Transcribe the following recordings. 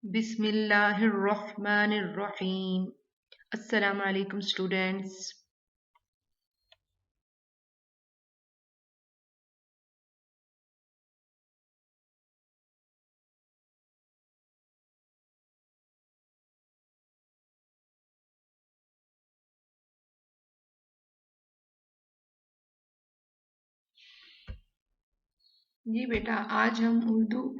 بسم اللہ الرحمن الرحیم۔ السلام علیکم اسٹوڈینٹس۔ جی بیٹا، آج ہم اردو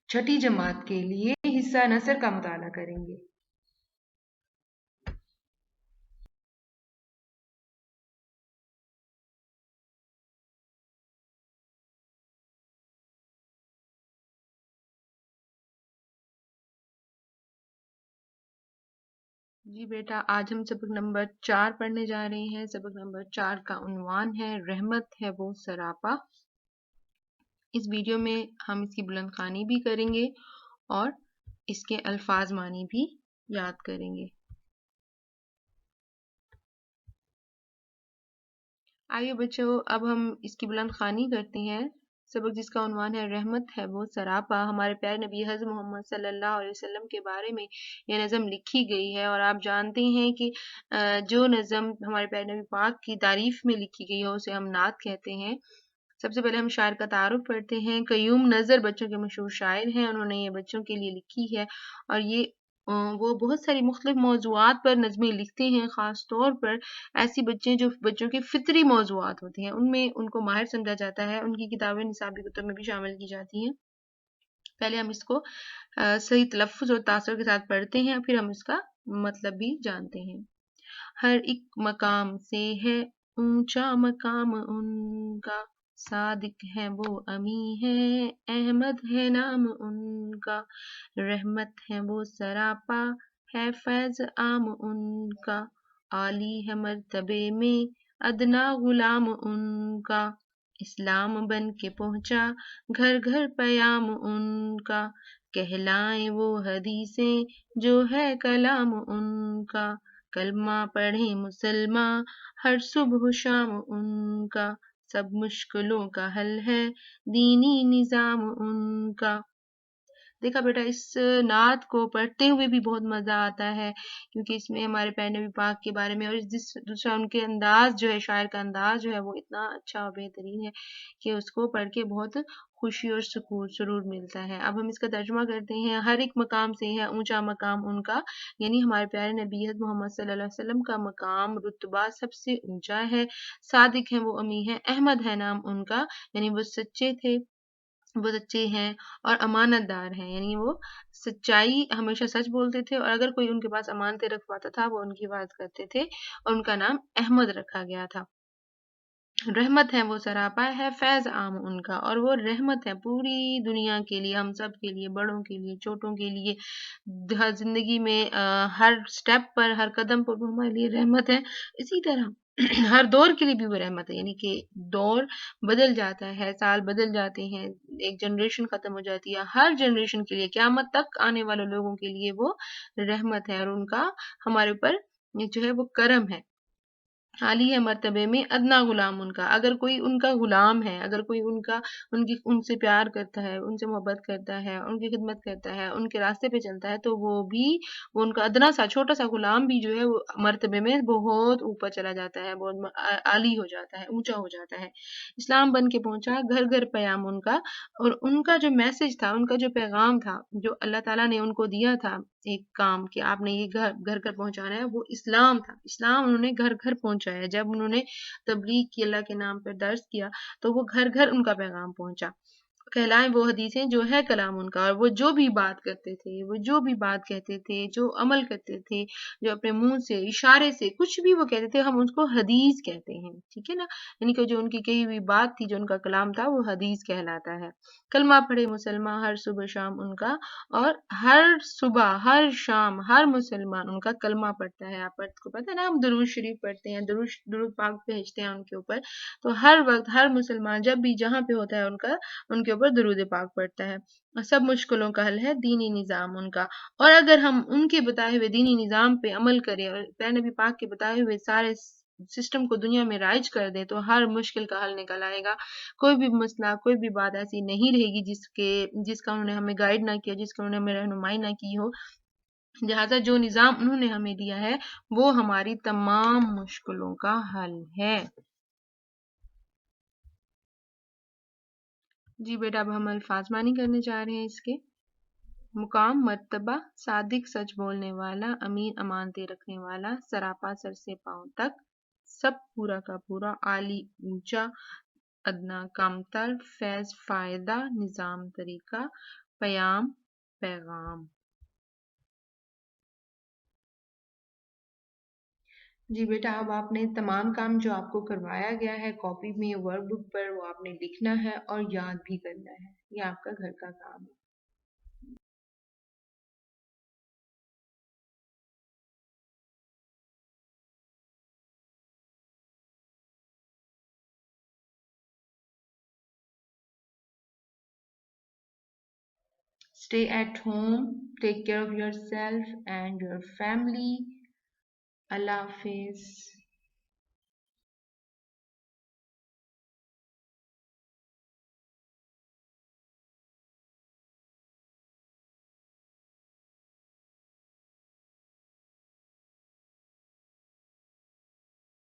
چھٹی جماعت کے لیے حصہ نثر کا مطالعہ کریں گے۔ جی بیٹا، آج ہم سبق نمبر 4 پڑھنے جا رہے ہیں۔ سبق نمبر 4 کا عنوان ہے رحمت ہے وہ سراپا۔ اس ویڈیو میں ہم اس کی بلند خوانی بھی کریں گے اور اس کے الفاظ معنی بھی یاد کریں گے۔ آئیے بچوں، اب ہم اس کی بلند خوانی کرتے ہیں۔ سبق جس کا عنوان ہے رحمت ہے وہ سراپا، ہمارے پیارے نبی حضرت محمد صلی اللہ علیہ وسلم کے بارے میں یہ نظم لکھی گئی ہے، اور آپ جانتے ہیں کہ جو نظم ہمارے پیارے نبی پاک کی تعریف میں لکھی گئی ہے اسے ہم نعت کہتے ہیں۔ سب سے پہلے ہم شاعر کا تعارف پڑھتے ہیں۔ قیوم نظر بچوں کے مشہور شاعر ہیں، انہوں نے یہ بچوں کے لیے لکھی ہے، اور یہ وہ بہت ساری مختلف موضوعات پر نظمیں لکھتے ہیں، خاص طور پر ایسی جو بچوں کے فطری موضوعات ہوتے ہیں ان میں ان کو ماہر سمجھا جاتا ہے۔ ان کی کتابیں نصابی کتب میں بھی شامل کی جاتی ہیں۔ پہلے ہم اس کو صحیح تلفظ اور تاثر کے ساتھ پڑھتے ہیں، پھر ہم اس کا مطلب بھی جانتے ہیں۔ ہر ایک مقام سے ہے اونچا مقام ان کا، صادق ہے وہ امی ہے احمد ہے نام ان کا، رحمت ہے وہ سراپا ہے فیض عام ان کا، عالی ہے مرتبے میں ادنا غلام ان کا، اسلام بن کے پہنچا گھر گھر پیام ان کا، کہلائیں وہ حدیثیں جو ہے کلام ان کا، کلمہ پڑھیں مسلمان ہر صبح و شام ان کا، سب مشکلوں کا حل ہے دینی نظام ان کا۔ دیکھا بیٹا، اس نعت کو پڑھتے ہوئے بھی بہت مزہ آتا ہے، کیونکہ اس میں ہمارے پیارے نبی پاک کے بارے میں اور دوسرا ان کے انداز جو ہے، شاعر کا انداز جو ہے وہ اتنا اچھا اور بہترین ہے کہ اس کو پڑھ کے بہت خوشی اور سکون سرور ملتا ہے۔ اب ہم اس کا ترجمہ کرتے ہیں۔ ہر ایک مقام سے ہے اونچا مقام ان کا، یعنی ہمارے پیارے نبی محمد صلی اللہ علیہ وسلم کا مقام رتبہ سب سے اونچا ہے۔ صادق ہے وہ امی ہے احمد ہے نام ان کا، یعنی وہ سچے تھے، وہ سچے ہیں اور امانت دار ہیں، یعنی وہ سچائی ہمیشہ سچ بولتے تھے، اور اگر کوئی ان کے پاس امانتیں رکھواتا تھا وہ ان کی حفاظت کرتے تھے، اور ان کا نام احمد رکھا گیا تھا۔ رحمت ہے وہ سراپا ہے فیض عام ان کا، اور وہ رحمت ہے پوری دنیا کے لیے، ہم سب کے لیے، بڑوں کے لیے، چھوٹوں کے لیے، ہر زندگی میں ہر سٹیپ پر، ہر قدم پر وہ ہمارے لیے رحمت ہے۔ اسی طرح ہر دور کے لیے بھی وہ رحمت ہے، یعنی کہ دور بدل جاتا ہے، سال بدل جاتے ہیں، ایک جنریشن ختم ہو جاتی ہے، ہر جنریشن کے لیے، قیامت تک آنے والے لوگوں کے لیے وہ رحمت ہے، اور ان کا ہمارے اوپر جو ہے وہ کرم ہے۔ عالی ہے مرتبے میں ادنا غلام ان کا، اگر کوئی ان کا غلام ہے، اگر کوئی ان سے پیار کرتا ہے، ان سے محبت کرتا ہے، ان کی خدمت کرتا ہے، ان کے راستے پہ چلتا ہے، تو وہ ان کا ادنا سا چھوٹا سا غلام بھی جو ہے وہ مرتبے میں بہت اوپر چلا جاتا ہے، بہت عالی ہو جاتا ہے، اونچا ہو جاتا ہے۔ اسلام بن کے پہنچا گھر گھر پیام ان کا، اور ان کا جو میسج تھا، ان کا جو پیغام تھا، جو اللہ تعالیٰ نے ان کو دیا تھا ایک کام کہ آپ نے یہ گھر گھر گھر پہنچانا ہے، وہ اسلام تھا۔ اسلام انہوں نے گھر گھر پہنچایا۔ جب انہوں نے تبلیغ کی، اللہ کے نام پر درس کیا، تو وہ گھر گھر ان کا پیغام پہنچا۔ کہلائیں وہ حدیثیں جو ہے کلام ان کا، اور وہ جو بھی بات کرتے تھے، وہ جو بھی بات کہتے تھے، جو عمل کرتے تھے، جو اپنے منہ سے، اشارے سے، کچھ بھی وہ کہتے تھے، ہم اس کو حدیث کہتے ہیں، ٹھیک ہے نا، یعنی کہ جو ان کی کہی ہوئی بات تھی، جو ان کا کلام تھا، وہ حدیث کہلاتا ہے۔ کلمہ پڑھے مسلمان ہر صبح شام ان کا، اور ہر صبح ہر شام ہر مسلمان ان کا کلمہ پڑھتا ہے۔ آپ کو پتہ ہے نا، ہم درود شریف پڑھتے ہیں، درود پاک بھیجتے ہیں ان کے اوپر، تو ہر وقت ہر مسلمان جب بھی جہاں پہ ہوتا ہے ان کے اوپر درود پاک پڑھتا ہے۔ سب مشکلوں کا حل ہے دینی نظام ان کا، اور اگر ہم ان کے بتائے ہوئے دینی نظام پہ عمل کریں، اور پیارے نبی پاک کے بتائے ہوئے سارے سسٹم کو دنیا میں رائج کر دے تو ہر مشکل کا حل نکل آئے گا. کوئی بھی مسئلہ، کوئی بھی بات ایسی نہیں رہے گی جس کا انہوں نے ہمیں گائیڈ نہ کیا، جس کا انہوں نے ہمیں رہنمائی نہ کی ہو. لہٰذا جو نظام انہوں نے ہمیں دیا ہے وہ ہماری تمام مشکلوں کا حل ہے. جی بیٹا اب ہم الفاظ معنی کرنے جا رہے ہیں اس کے. مقام مرتبہ، صادق سچ بولنے والا، امین امانتیں رکھنے والا، سراپا سر سے پاؤں تک، سب پورا کا پورا، عالی اونچا، ادنا کمتر، فیض فائدہ، نظام طریقہ، پیام پیغام. جی بیٹا اب آپ نے تمام کام جو آپ کو کروایا گیا ہے کاپی میں ورک بک پر وہ آپ نے لکھنا ہے اور یاد بھی کرنا ہے. یہ آپ کا گھر کا کام ہے. Stay at home, take care of yourself and your family. Allah Hafiz.